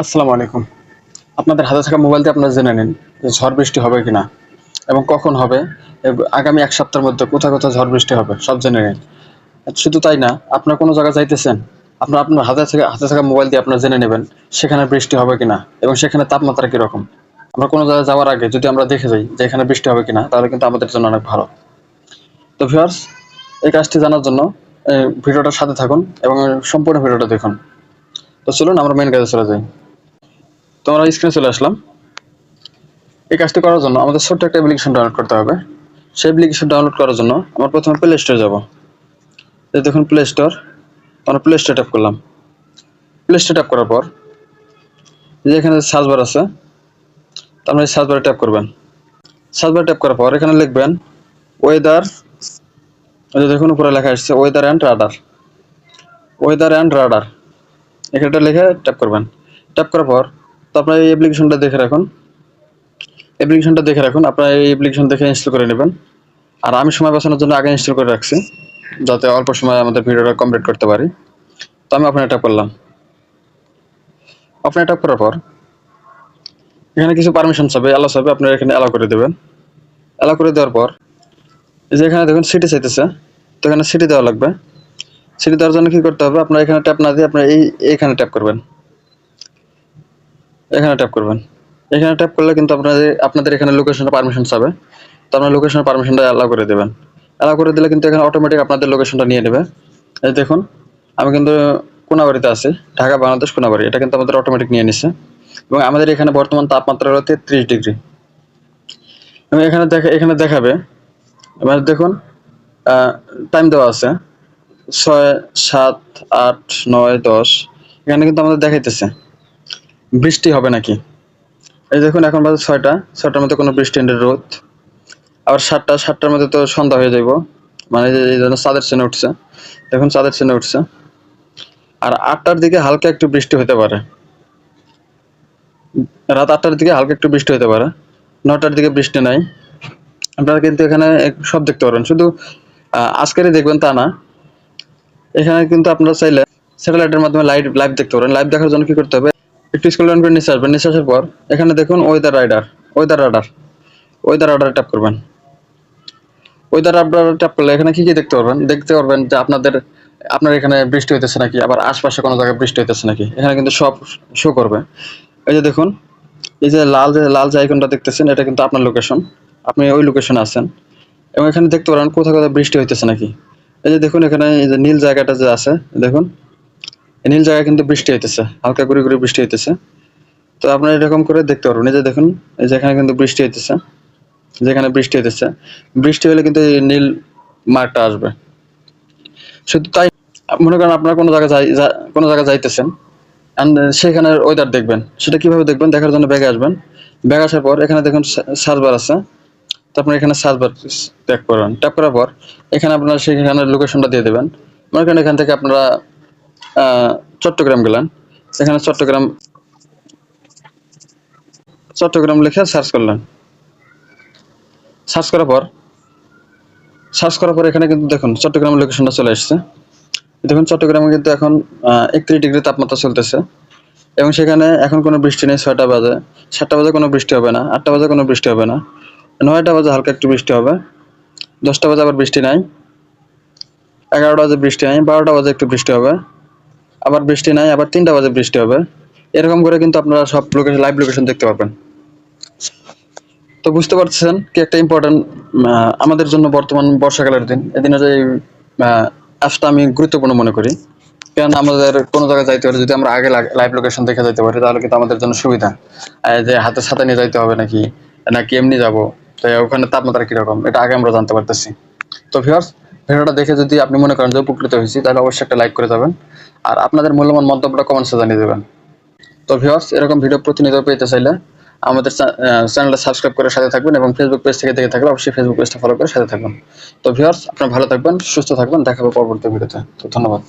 আসসালামু আলাইকুম। আপনাদের হাতে থাকা মোবাইল দিয়ে আপনারা জেনে নিন যে ঝড় বৃষ্টি হবে কিনা এবং কখন হবে। আগামী ১ সপ্তাহের মধ্যে কোথায় কোথায় ঝড় বৃষ্টি হবে সব জেনে নিন। শুধু তাই না, আপনারা কোনো জায়গায় যাইতেছেন, আপনারা আপনার হাতে থাকা মোবাইল দিয়ে আপনারা জেনে নেবেন সেখানে বৃষ্টি হবে কিনা এবং সেখানে তাপমাত্রা কিরকম। আমরা কোনো জায়গায় যাওয়ার আগে যদি আমরা দেখে যাই যে এখানে বৃষ্টি হবে কিনা, তাহলে কিন্তু আমাদের জন্য অনেক ভালো। তো ভিউয়ার্স, এই কাজটি জানার জন্য ভিডিওটার সাথে থাকুন এবং সম্পূর্ণ ভিডিওটা দেখুন। তো চলুন আমরা মেইন কাজে চলে যাই। তো আমরা স্ক্রিনে চলে আসলাম। এই কাজটি করার জন্য আমাদের ছোট্ট একটা অ্যাপ্লিকেশন ডাউনলোড করতে হবে। সেই অ্যাপ্লিকেশন ডাউনলোড করার জন্য আমরা প্রথমে প্লে স্টোরে যাব। এই দেখুন প্লে স্টোর, আমরা প্লে স্টোরে ট্যাপ করলাম। প্লে স্টোরে ট্যাপ করার পর যে এখানে সার্চ বার আছে, তো আমরা এই সার্চ বারে ট্যাপ করবেন। সার্চ বারে ট্যাপ করার পর এখানে লিখবেন ওয়েদার। দেখুন উপরে লেখা আসছে weather and radar. Weather and radar এখানটা লিখে ট্যাপ করবেন। ট্যাপ করার পর তো আপনার এই অ্যাপ্লিকেশনটা দেখে রাখুন। আপনারা এই অ্যাপ্লিকেশন দেখে ইনস্টল করে নেবেন। আর আমি সময় বাঁচানোর জন্য আগে ইনস্টল করে রাখছি, যাতে অল্প সময়ে আমাদের ভিডিওটা কমপ্লিট করতে পারি। তো আমি ওপেনে ট্যাপ করলাম। ওপেনে ট্যাপ করার পর এখানে কিছু পারমিশন চাবে, অ্যালাউ চাবে, আপনারা এখানে অ্যালাউ করে দেবেন। অ্যালাউ করে দেওয়ার পর এই যে এখানে দেখুন সিটি চাইতেছে, তো এখানে সিটি দেওয়া লাগবে। সিটি দেওয়ার জন্য কি করতে হবে, আপনারা এখানে ট্যাপ না দিয়ে আপনারা এইখানে ট্যাপ করবেন। এখানে ট্যাপ করবেন। এখানে ট্যাপ করলে কিন্তু আপনাদের এখানে লোকেশনের পারমিশন চাবে, তো আপনার লোকেশনের পারমিশনটা অ্যালাউ করে দেবেন। অ্যালাউ করে দিলে কিন্তু এখানে অটোমেটিক আপনাদের লোকেশনটা নিয়ে নেবে। এই দেখুন আমি কিন্তু কোনাবাড়িতে আছি, ঢাকা বাংলাদেশ কোনাবাড়ি, এটা কিন্তু আমাদের অটোমেটিক নিয়ে নিচ্ছে। এবং আমাদের এখানে বর্তমান তাপমাত্রা হলো ৩৩ ডিগ্রি। এবং এখানে দেখাবে, এবার দেখুন টাইম দেওয়া আছে ৬, ৭, ৮, ৯, ১০। এখানে কিন্তু আমাদের দেখাইতেছে বৃষ্টি হবে নাকি। এই দেখুন এখন বাজে ৬টা, ৬টার মধ্যে কোনো বৃষ্টি নেই, রোদ। আবার ৭টার মধ্যে তো সন্ধ্যা হয়ে যাইব, মানে এই জন্য চাঁদের চেনে উঠছে। দেখুন চাঁদের চেনে উঠছে। আর ৮টার দিকে হালকা একটু বৃষ্টি হতে পারে, রাত ৮টার দিকে হালকা একটু বৃষ্টি হতে পারে। ৯টার দিকে বৃষ্টি নাই। আপনারা কিন্তু এখানে সব দেখতে পারবেন, শুধু আজকেরই দেখবেন তা না। এখানে কিন্তু আপনারা চাইলে স্যাটেলাইটের মাধ্যমে লাইভ দেখতে পারেন। লাইভ দেখার জন্য কি করতে হবে, একটু স্ক্রল ডাউন করে নিচে আসবেন। নিচে আসার পর এখানে দেখুন ওয়েদার রাডার ট্যাপ করবেন। ওয়েদার রাডার ট্যাপ করলে এখানে কি দেখতে পারবেন যে আপনার এখানে বৃষ্টি হইতেছে নাকি, আবার আশপাশে কোনো জায়গায় বৃষ্টি হইতেছে নাকি, এখানে কিন্তু সব শো করবে। এই যে দেখুন, এই যে লাল যে আইকনটা দেখতেছেন, এটা কিন্তু আপনার লোকেশন, আপনি ওই লোকেশনে আছেন। এবং এখানে দেখতে পারেন কোথাও কোথাও বৃষ্টি হইতেছে নাকি। এই যে দেখুন এখানে এই যে নীল জায়গাটা যে আছে, দেখুন এই নীল জায়গায় কিন্তু বৃষ্টি হইতেছে, হালকা করে বৃষ্টি হইতেছে। তো আপনারা এরকম করে দেখতে পারবেন। এই যে দেখুন এই যে এখানে কিন্তু বৃষ্টি হইতেছে, যেখানে বৃষ্টি হইতেছে, বৃষ্টি হলে কিন্তু এই নীল মার্কটা আসবে। শুধু তাই, মনে করেন আপনারা কোনো জায়গায় যাইতেছেন, সেখানে ওয়েদার দেখবেন। সেটা কিভাবে দেখবেন, দেখার জন্য ব্যাগে আসবেন। ব্যাগ আসার পর এখানে দেখুন সার্চ বার আছে, তো আপনার এখানে সার্চ বার ট্যাপ করবেন। ট্যাপ করার পর এখানে আপনারা সেখানে লোকেশনটা দিয়ে দেবেন। মনে করেন এখান থেকে আপনারা চট্টগ্রাম গেলেন, সেখানে চট্টগ্রাম লিখে সার্চ করলেন। সার্চ করার পর এখানে কিন্তু দেখুন চট্টগ্রামের লোকেশনটা চলে আসছে। দেখুন চট্টগ্রামে কিন্তু এখন ৩১ ডিগ্রি তাপমাত্রা চলতেছে এবং সেখানে এখন কোনো বৃষ্টি নেই। ৬টা বাজে, ৭টা বাজে কোনো বৃষ্টি হবে না, ৮টা বাজে কোনো বৃষ্টি হবে না, ৯টা বাজে হালকা একটু বৃষ্টি হবে, ১০টা বাজে আবার বৃষ্টি নাই, ১১টা বাজে বৃষ্টি নাই, ১২টা বাজে একটু বৃষ্টি হবে, আবার বৃষ্টি নাই, আবার ৩টা বাজে বৃষ্টি হবে। এরকম করে কিন্তু আপনারা সব লাইভ লোকেশন দেখতে পারবেন। তো বুঝতে পারছেন কি একটা ইম্পর্টেন্ট আমাদের জন্য বর্তমান বর্ষাকালের দিন, এদিনের এই অ্যাপসটা আমি গুরুত্বপূর্ণ মনে করি। কারণ আমাদের কোনো জায়গায় যাইতে হলে যদি আমরা আগে লাইভ লোকেশন দেখে যেতে পারি, তাহলে কিন্তু আমাদের জন্য সুবিধা। যে হাতে ছাতা নিয়ে যাইতে হবে নাকি এমনি যাবো, তো ওখানে তাপমাত্রা কিরকম, এটা আগে আমরা জানতে পারতেছি। তো ভিউয়ার্স, ভিডিওটা দেখে যদি আপনি মনে করেন যে উপকৃত হয়েছি, তাহলে অবশ্যই একটা লাইক করে যাবেন আর আপনাদের মূল্যবান মন্তব্যটা কমেন্টসে জানিয়ে দেবেন। তো ভিউয়ার্স, এরকম ভিডিও প্রতিনিয়ত পেতে চাইলে আমাদের চ্যানেলটা সাবস্ক্রাইব করে সাথে থাকবেন এবং ফেসবুক পেজ থেকে দেখে থাকলে অবশ্যই ফেসবুক পেজটা ফলো করে সাথে থাকবেন। তো ভিউয়ার্স, আপনারা ভালো থাকবেন, সুস্থ থাকবেন, দেখা হবে পরবর্তী ভিডিওতে। তো ধন্যবাদ।